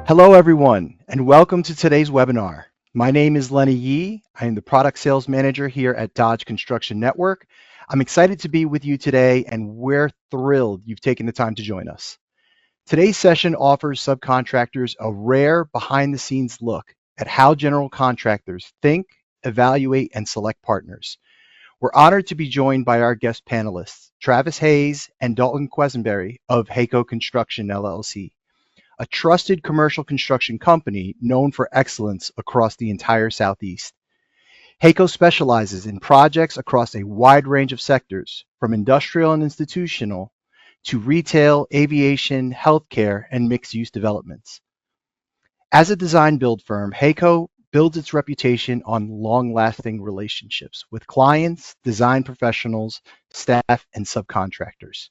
Hello everyone, and welcome to today's webinar. My name is Lenny Yee. I am the Product Sales Manager here at Dodge Construction Network. I'm excited to be with you today, and we're thrilled you've taken the time to join us. Today's session offers subcontractors a rare behind-the-scenes look at how general contractors think, evaluate, and select partners. We're honored to be joined by our guest panelists, Travis Hayes and Dalton Quesinberry of Hayco Construction, LLC, a trusted commercial construction company known for excellence across the entire Southeast. Hayco specializes in projects across a wide range of sectors, from industrial and institutional to retail, aviation, healthcare, and mixed-use developments. As a design-build firm, Hayco builds its reputation on long-lasting relationships with clients, design professionals, staff, and subcontractors.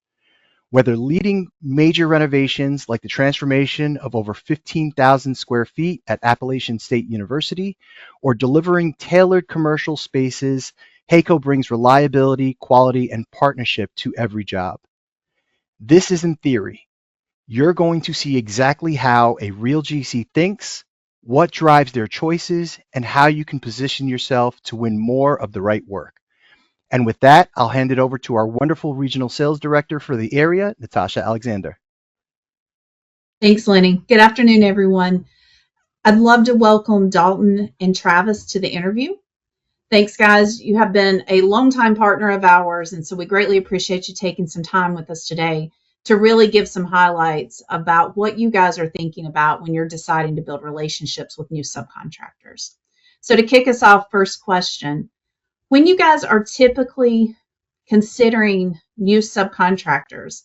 Whether leading major renovations like the transformation of over 15,000 square feet at Appalachian State University, or delivering tailored commercial spaces, Hayco brings reliability, quality, and partnership to every job. This isn't theory. You're going to see exactly how a real GC thinks, what drives their choices, and how you can position yourself to win more of the right work. And with that, I'll hand it over to our wonderful regional sales director for the area, Natasha Alexander. Thanks, Lenny. Good afternoon, everyone. I'd love to welcome Dalton and Travis to the interview. Thanks, guys. You have been a longtime partner of ours, and so we greatly appreciate you taking some time with us today to really give some highlights about what you guys are thinking about when you're deciding to build relationships with new subcontractors. So to kick us off, first question. When you guys are typically considering new subcontractors,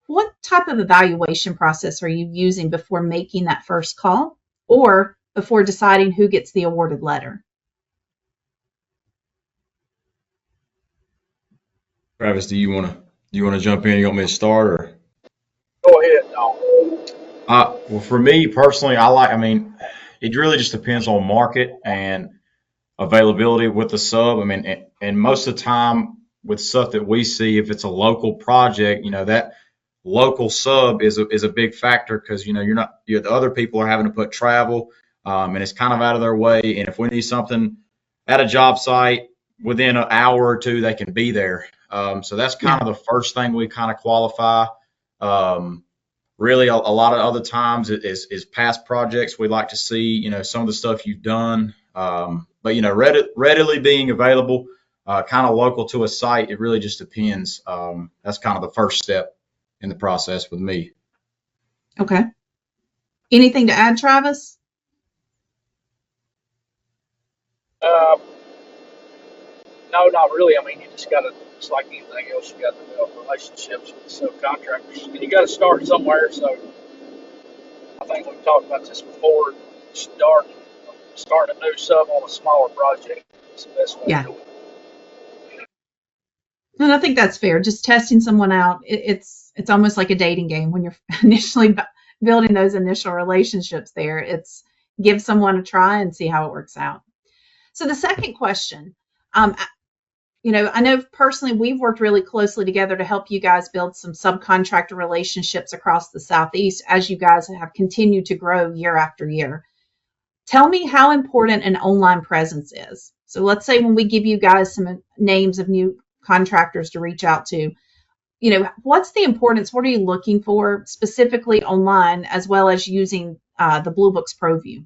what type of evaluation process are you using before making that first call or before deciding who gets the awarded letter? Travis, do you want to jump in? You want me to start, or? Go ahead, Dalton. Well, for me personally, it really just depends on market and availability with the sub. And most of the time with stuff that we see, if it's a local project, that local sub is a big factor, because the other people are having to put travel, and it's kind of out of their way. And if we need something at a job site within an hour or two, they can be there. So that's kind of the first thing we kind of qualify. Really, a lot of other times is past projects. We'd like to see, some of the stuff you've done. But readily being available, kind of local to a site, it really just depends. That's kind of the first step in the process with me. Okay. Anything to add, Travis? No, not really. You just got to, just like anything else, you got to develop relationships with subcontractors. And you got to start somewhere. So I think we've talked about this before. Starting a new sub on a smaller project is the best way to do it. And I think that's fair. Just testing someone out. It's almost like a dating game when you're initially building those initial relationships there. It's give someone a try and see how it works out. So the second question, I know personally we've worked really closely together to help you guys build some subcontractor relationships across the Southeast as you guys have continued to grow year after year. Tell me how important an online presence is. So let's say when we give you guys some names of new contractors to reach out to, what's the importance? What are you looking for specifically online, as well as using the Blue Books ProView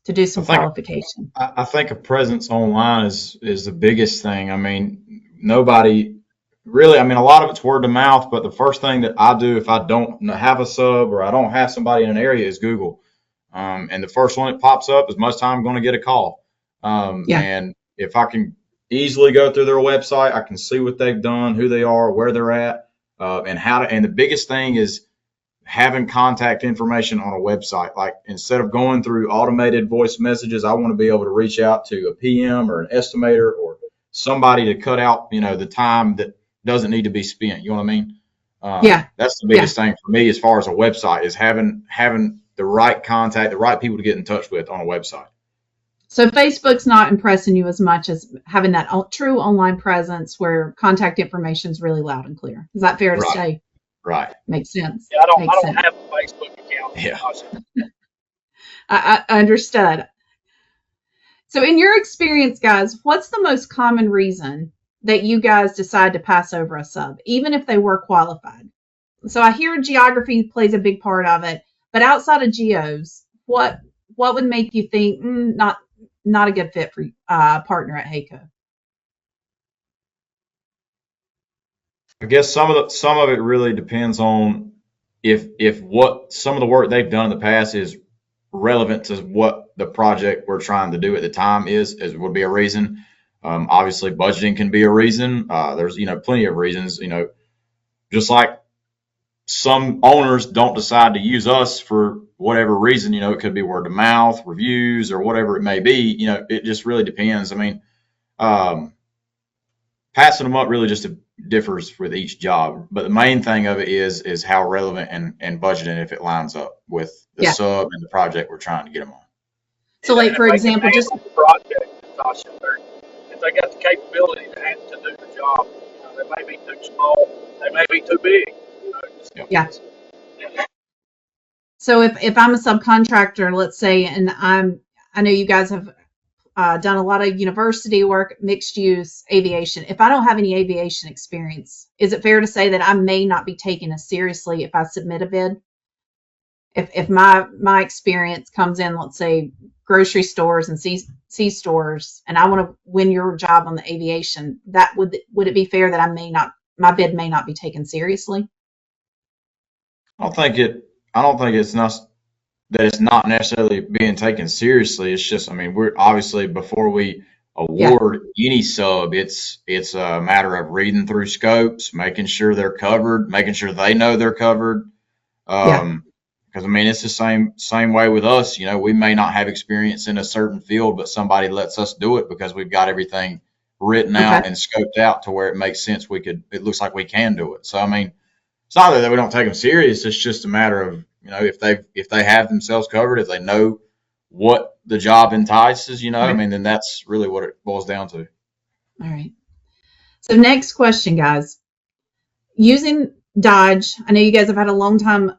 to do some qualification? I think a presence online is the biggest thing. Nobody really, a lot of it's word of mouth, but the first thing that I do if I don't have a sub or I don't have somebody in an area is Google. And the first one that pops up is most time I'm going to get a call. And if I can easily go through their website, I can see what they've done, who they are, where they're at, and the biggest thing is having contact information on a website. Like, instead of going through automated voice messages, I want to be able to reach out to a PM or an estimator or somebody to cut out, the time that doesn't need to be spent. You know what I mean? That's the biggest thing for me as far as a website, is having the right contact, the right people to get in touch with on a website. So Facebook's not impressing you as much as having that true online presence where contact information is really loud and clear. Is that fair to Right. say? Right. Makes sense. Yeah, I don't Makes sense. have a Facebook account. Yeah. I understood. So in your experience, guys, what's the most common reason that you guys decide to pass over a sub, even if they were qualified? So I hear geography plays a big part of it, but outside of geos, what would make you think not a good fit for partner at Hayco? I guess some of it really depends on if what some of the work they've done in the past is relevant to what the project we're trying to do at the time is would be a reason. Obviously, budgeting can be a reason. There's plenty of reasons. Just like some owners don't decide to use us for whatever reason. It could be word of mouth, reviews, or whatever it may be. It just really depends. I mean, passing them up really just differs with each job, but the main thing of it is how relevant and budgeting if it lines up with the sub and the project we're trying to get them on. So, like for example, just the project, Tasha, if they got the capability to do the job, they may be too small, they may be too big. Yeah. So if I'm a subcontractor, let's say, and I know you guys have done a lot of university work, mixed use, aviation. If I don't have any aviation experience, is it fair to say that I may not be taken as seriously if I submit a bid? If my experience comes in, let's say grocery stores and C stores, and I want to win your job on the aviation, that would it be fair that my bid may not be taken seriously? I don't think it's not that it's not necessarily being taken seriously. It's just, we're obviously before we award any sub, it's a matter of reading through scopes, making sure they're covered, making sure they know they're covered. Because it's the same way with us. We may not have experience in a certain field, but somebody lets us do it because we've got everything written out and scoped out to where it makes sense. It looks like we can do it. So it's not that we don't take them serious. It's just a matter of if they have themselves covered, if they know what the job entices, then that's really what it boils down to. All right. So next question, guys. Using Dodge, I know you guys have had a long time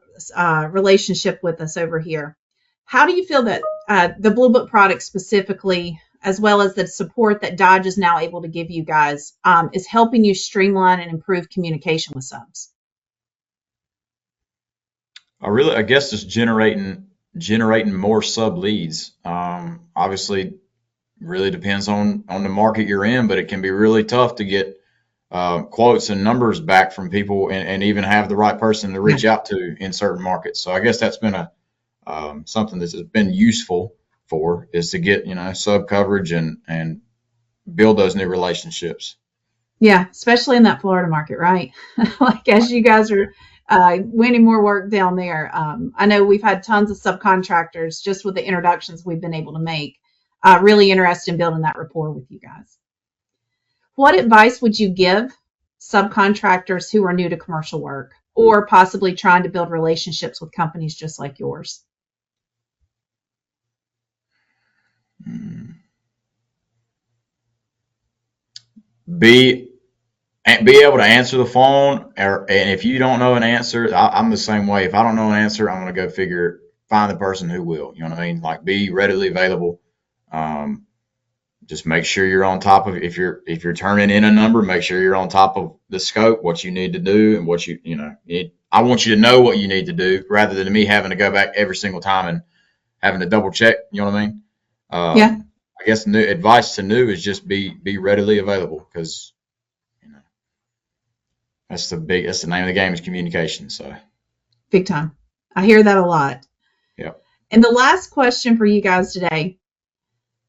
relationship with us over here. How do you feel that the Blue Book product specifically, as well as the support that Dodge is now able to give you guys, is helping you streamline and improve communication with subs? I guess it's generating more sub leads. Obviously, really depends on the market you're in, but it can be really tough to get quotes and numbers back from people and even have the right person to reach out to in certain markets. So I guess that's been something that's been useful is to get sub coverage and build those new relationships. Yeah, especially in that Florida market, right? Like as you guys are winning more work down there. I know we've had tons of subcontractors just with the introductions we've been able to make. Really interested in building that rapport with you guys. What advice would you give subcontractors who are new to commercial work or possibly trying to build relationships with companies just like yours? Be able to answer the phone, and if you don't know an answer, I'm the same way. If I don't know an answer, I'm going to go find the person who will. You know what I mean? Like, be readily available. Just make sure you're on top of if you're turning in a number, make sure you're on top of the scope, what you need to do, and what I want you to know what you need to do, rather than me having to go back every single time and having to double check. You know what I mean? I guess advice to new is just be readily available, because that's the name of the game is communication. So big time. I hear that a lot. Yep. And the last question for you guys today: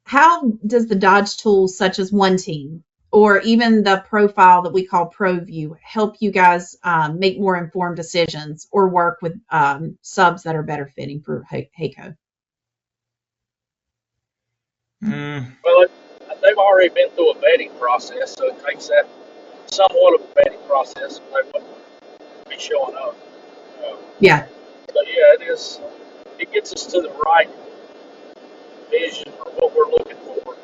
how does the Dodge tools such as One Team or even the profile that we call ProView help you guys make more informed decisions or work with subs that are better fitting for Hayco? Well, they've already been through a vetting process, so it takes that somewhat of a vetting process. They wouldn't be showing up. Yeah. But yeah, it is. it gets us to the right vision or what we're looking for.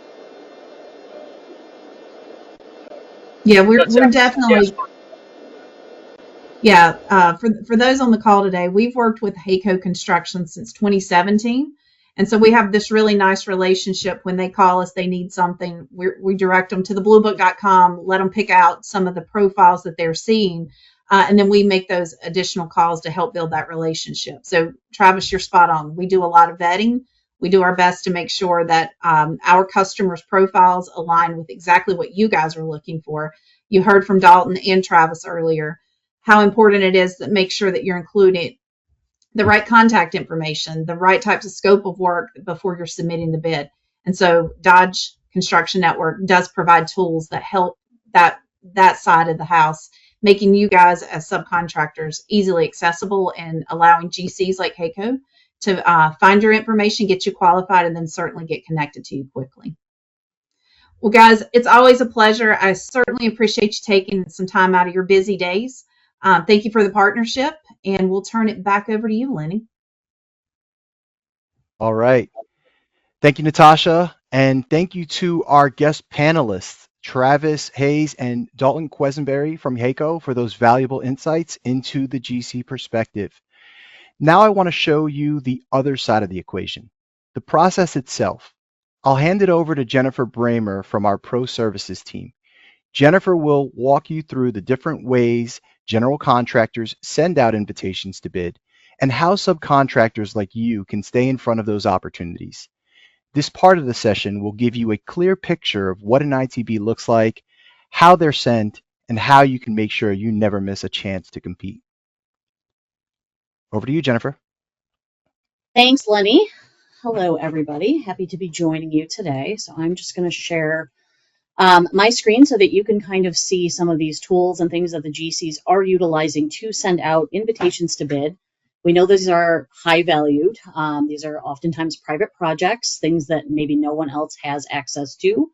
Yeah, Cuts we're out definitely. guesswork. Yeah, for those on the call today, we've worked with Hayco Construction since 2017. And so we have this really nice relationship. When they call us, they need something, we direct them to the bluebook.com, let them pick out some of the profiles that they're seeing. And then we make those additional calls to help build that relationship. So Travis, you're spot on. We do a lot of vetting. We do our best to make sure that our customers' profiles align with exactly what you guys are looking for. You heard from Dalton and Travis earlier how important it is to make sure that you're including the right contact information, the right types of scope of work before you're submitting the bid. And so Dodge Construction Network does provide tools that help that side of the house, making you guys as subcontractors easily accessible and allowing GCs like Hayco to find your information, get you qualified, and then certainly get connected to you quickly. Well, guys, it's always a pleasure. I certainly appreciate you taking some time out of your busy days. Thank you for the partnership, and we'll turn it back over to you, Lenny. All right. Thank you, Natasha. And thank you to our guest panelists, Travis Hayes and Dalton Quesinberry from Hayco, for those valuable insights into the GC perspective. Now I want to show you the other side of the equation, the process itself. I'll hand it over to Jennifer Bramer from our Pro Services team. Jennifer will walk you through the different ways general contractors send out invitations to bid and how subcontractors like you can stay in front of those opportunities. This part of the session will give you a clear picture of what an ITB looks like, how they're sent, and how you can make sure you never miss a chance to compete. Over to you, Jennifer. Thanks, Lenny. Hello, everybody. Happy to be joining you today. So I'm just going to share my screen so that you can kind of see some of these tools and things that the GCs are utilizing to send out invitations to bid. We know these are high valued. These are oftentimes private projects, things that maybe no one else has access to.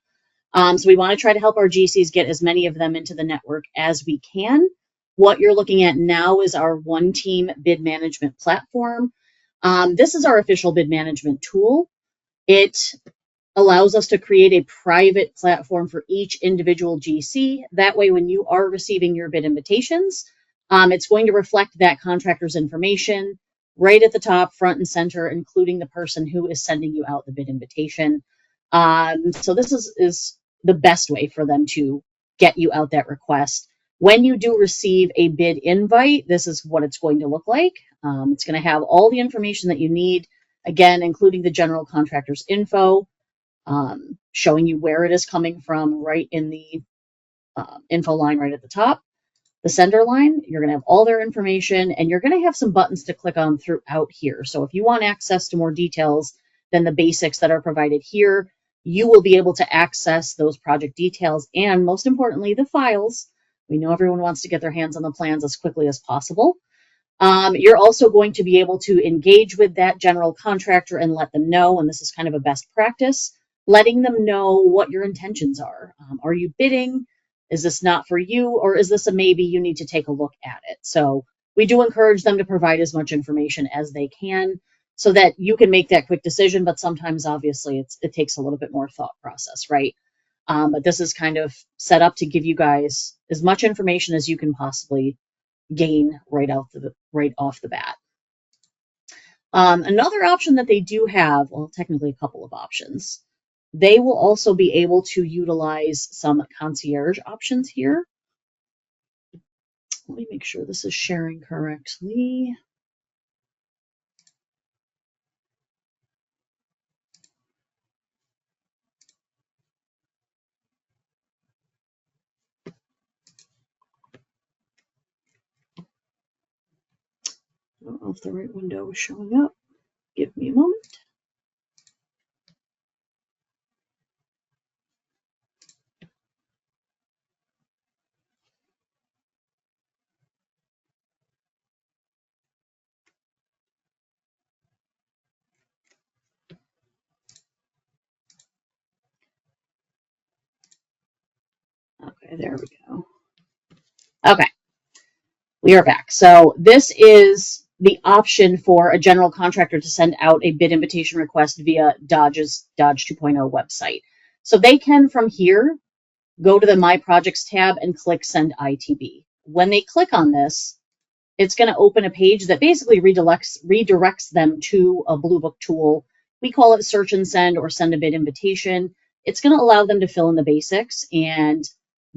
So we want to try to help our GCs get as many of them into the network as we can. What you're looking at now is our One Team bid management platform. This is our official bid management tool. It allows us to create a private platform for each individual GC. That way, when you are receiving your bid invitations, it's going to reflect that contractor's information right at the top, front and center, including the person who is sending you out the bid invitation. So this is the best way for them to get you out that request. When you do receive a bid invite, this is what it's going to look like. It's going to have all the information that you need, again, including the general contractor's info, showing you where it is coming from right in the info line right at the top. The sender line, you're going to have all their information, and you're going to have some buttons to click on throughout here. So if you want access to more details than the basics that are provided here, you will be able to access those project details and, most importantly, the files. We know everyone wants to get their hands on the plans as quickly as possible. You're also going to be able to engage with that general contractor and let them know, and this is kind of a best practice, letting them know what your intentions are. Are you bidding? Is this not for you? Or is this a maybe? You need to take a look at it. So we do encourage them to provide as much information as they can so that you can make that quick decision. But sometimes, obviously, it takes a little bit more thought process, right? But this is kind of set up to give you guys as much information as you can possibly gain right off the bat. Another option that they do have, well, technically a couple of options, they will also be able to utilize some concierge options here. Let me make sure this is sharing correctly. I don't know if the right window is showing up. Give me a moment. Okay, there we go. Okay, we are back. So this is the option for a general contractor to send out a bid invitation request via Dodge's Dodge 2.0 website. So they can, from here, go to the My Projects tab and click Send ITB. When they click on this, it's going to open a page that basically redirects them to a Blue Book tool. We call it Search and Send or Send a Bid Invitation. It's going to allow them to fill in the basics and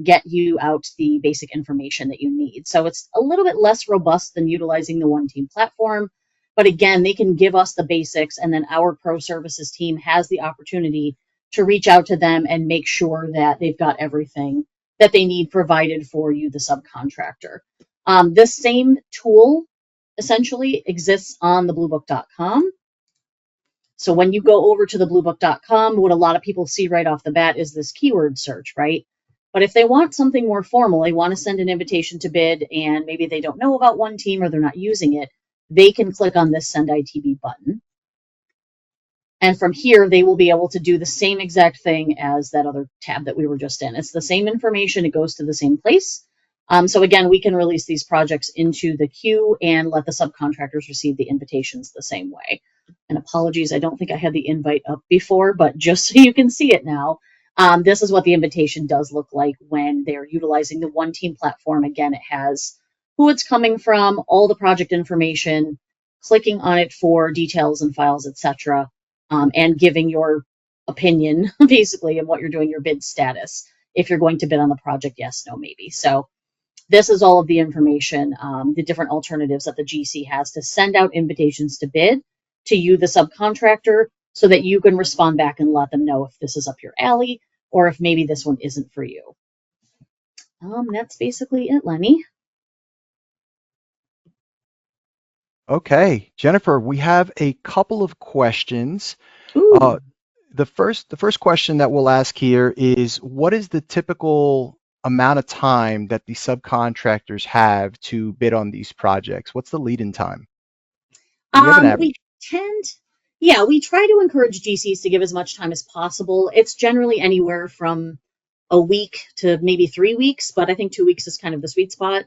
get you out the basic information that you need. So it's a little bit less robust than utilizing the One Team platform. But again, they can give us the basics, and then our pro services team has the opportunity to reach out to them and make sure that they've got everything that they need provided for you, the subcontractor. This same tool essentially exists on the bluebook.com. So when you go over to the bluebook.com, what a lot of people see right off the bat is this keyword search, right? But if they want something more formal, they want to send an invitation to bid and maybe they don't know about One Team or they're not using it, they can click on this Send ITB button. And from here, they will be able to do the same exact thing as that other tab that we were just in. It's the same information. It goes to the same place. So again, we can release these projects into the queue and let the subcontractors receive the invitations the same way. And apologies, I don't think I had the invite up before, but just so you can see it now, this is what the invitation does look like when they're utilizing the One Team platform. Again, it has who it's coming from, all the project information, clicking on it for details and files, etc., and giving your opinion, basically, of what you're doing, your bid status, if you're going to bid on the project, yes, no, maybe. So this is all of the information, the different alternatives that the GC has to send out invitations to bid to you, the subcontractor, so that you can respond back and let them know if this is up your alley or if maybe this one isn't for you. That's basically it, Lenny. Okay, Jennifer, we have a couple of questions. The first question that we'll ask here is, what is the typical amount of time that the subcontractors have to bid on these projects? What's the lead-in time? Do you have an average? We try to encourage GCs to give as much time as possible. It's generally anywhere from a week to maybe 3 weeks, but I think 2 weeks is kind of the sweet spot.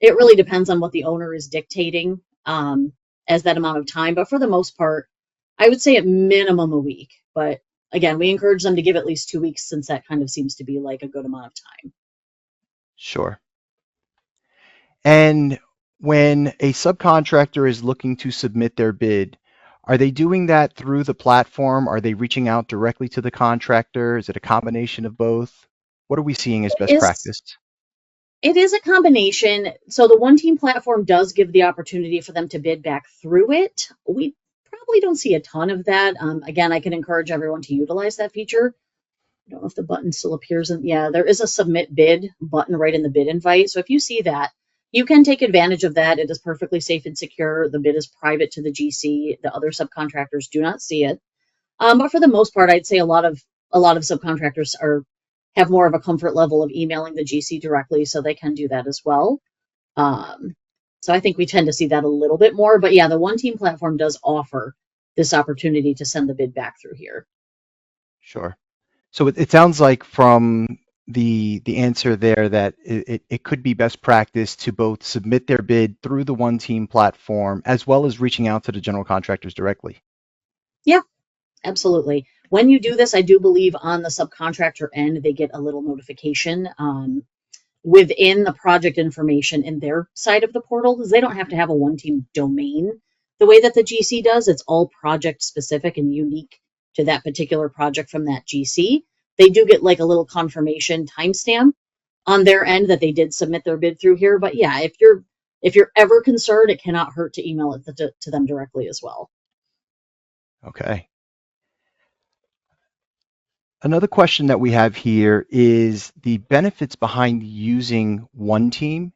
It really depends on what the owner is dictating as that amount of time. But for the most part, I would say at minimum a week. But again, we encourage them to give at least 2 weeks since that kind of seems to be like a good amount of time. Sure. And when a subcontractor is looking to submit their bid, are they doing that through the platform? Are they reaching out directly to the contractor? Is it a combination of both? What are we seeing as best practice? It is a combination. So the One Team platform does give the opportunity for them to bid back through it. We probably don't see a ton of that. Again, I can encourage everyone to utilize that feature. I don't know if the button still appears. Yeah, there is a submit bid button right in the bid invite. So if you see that, you can take advantage of that. It is perfectly safe and secure. The bid is private to the GC. The other subcontractors do not see it. But for the most part, I'd say a lot of subcontractors have more of a comfort level of emailing the GC directly, so they can do that as well. So I think we tend to see that a little bit more. But yeah, the One Team platform does offer this opportunity to send the bid back through here. Sure. So it sounds like from the answer there that it could be best practice to both submit their bid through the One Team platform as well as reaching out to the general contractors directly. Yeah, absolutely. When you do this, I do believe on the subcontractor end, they get a little notification within the project information in their side of the portal, because they don't have to have a One Team domain the way that the GC does. It's all project specific and unique to that particular project from that GC. They do get like a little confirmation timestamp on their end that they did submit their bid through here. But yeah, if you're ever concerned, it cannot hurt to email it to them directly as well. Okay. Another question that we have here is the benefits behind using One Team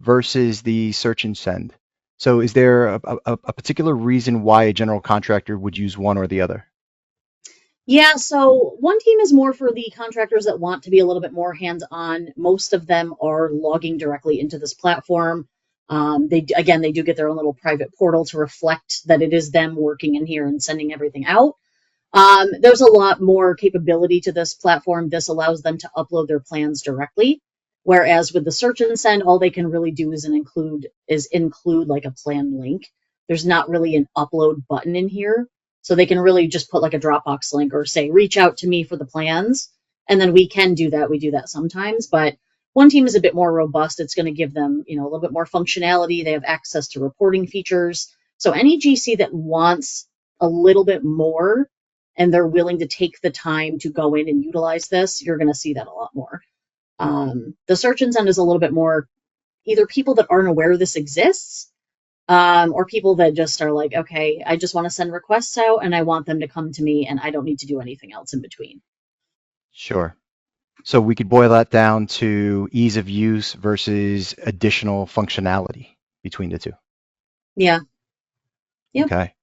versus the search and send. So is there a particular reason why a general contractor would use one or the other? Yeah, so One Team is more for the contractors that want to be a little bit more hands-on. Most of them are logging directly into this platform. They do get their own little private portal to reflect that it is them working in here and sending everything out. There's a lot more capability to this platform. This allows them to upload their plans directly, whereas with the search and send, all they can really do is include like a plan link. there's not really an upload button in here. So they can really just put like a Dropbox link or say, reach out to me for the plans. And then we can do that. We do that sometimes, but one team is a bit more robust. It's going to give them, a little bit more functionality. They have access to reporting features. So any GC that wants a little bit more and they're willing to take the time to go in and utilize this, you're going to see that a lot more. The search engine is a little bit more either people that aren't aware this exists, or people that just are like, okay, I just want to send requests out and I want them to come to me and I don't need to do anything else in between. Sure. So we could boil that down to ease of use versus additional functionality between the two. Yeah. Yep. Okay.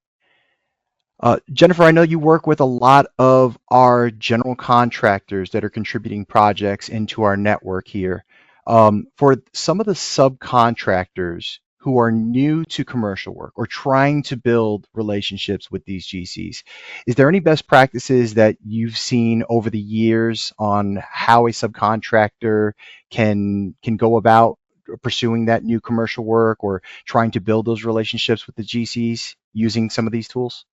Jennifer, I know you work with a lot of our general contractors that are contributing projects into our network here. For some of the subcontractors who are new to commercial work or trying to build relationships with these GCs, is there any best practices that you've seen over the years on how a subcontractor can go about pursuing that new commercial work or trying to build those relationships with the GCs using some of these tools?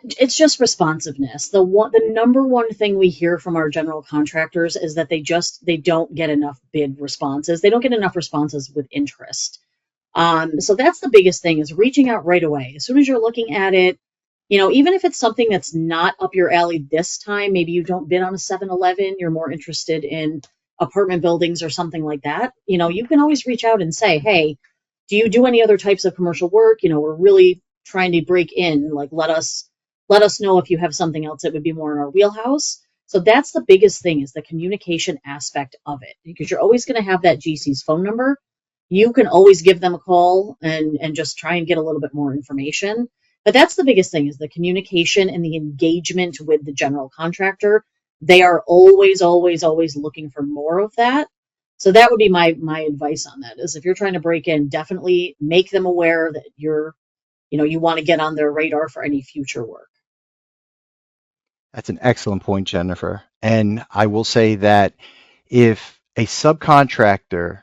It's just responsiveness. The number one thing we hear from our general contractors is that they don't get enough bid responses. They don't get enough responses with interest. So that's the biggest thing, is reaching out right away. As soon as you're looking at it, even if it's something that's not up your alley this time, maybe you don't bid on a 7-Eleven, you're more interested in apartment buildings or something like that. You can always reach out and say, hey, do you do any other types of commercial work? We're really trying to break in, like, let us know if you have something else that would be more in our wheelhouse. So that's the biggest thing, is the communication aspect of it, because you're always going to have that GC's phone number. You can always give them a call and just try and get a little bit more information. But that's the biggest thing, is the communication and the engagement with the general contractor. They are always, always, always looking for more of that. So that would be my advice on that, is if you're trying to break in, definitely make them aware that you want to get on their radar for any future work. That's an excellent point, Jennifer. And I will say that if a subcontractor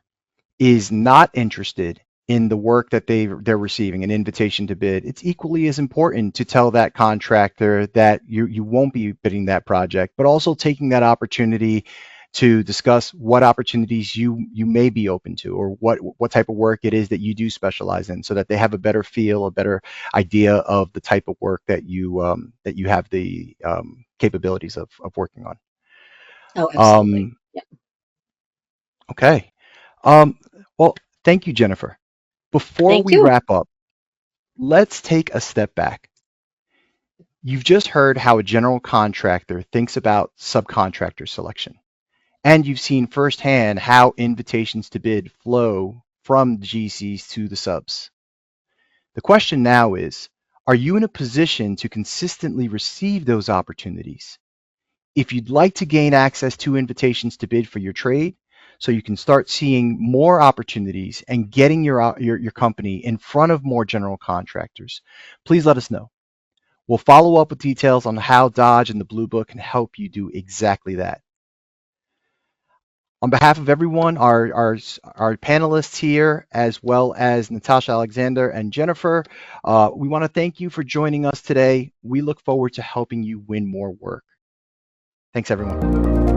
is not interested in the work that they're receiving, an invitation to bid, it's equally as important to tell that contractor that you won't be bidding that project, but also taking that opportunity to discuss what opportunities you may be open to, or what type of work it is that you do specialize in, so that they have a better feel, a better idea of the type of work that you have the capabilities of working on. Oh, absolutely. Yeah. Okay. Well, thank you, Jennifer. Before Thank we you. wrap up, let's take a step back. You've just heard how a general contractor thinks about subcontractor selection. And you've seen firsthand how invitations to bid flow from the GCs to the subs. The question now is, are you in a position to consistently receive those opportunities? If you'd like to gain access to invitations to bid for your trade, so you can start seeing more opportunities and getting your company in front of more general contractors, please let us know. We'll follow up with details on how Dodge and the Blue Book can help you do exactly that. On behalf of everyone, our panelists here, as well as Natasha, Alexander, and Jennifer, we want to thank you for joining us today. We look forward to helping you win more work. Thanks, everyone.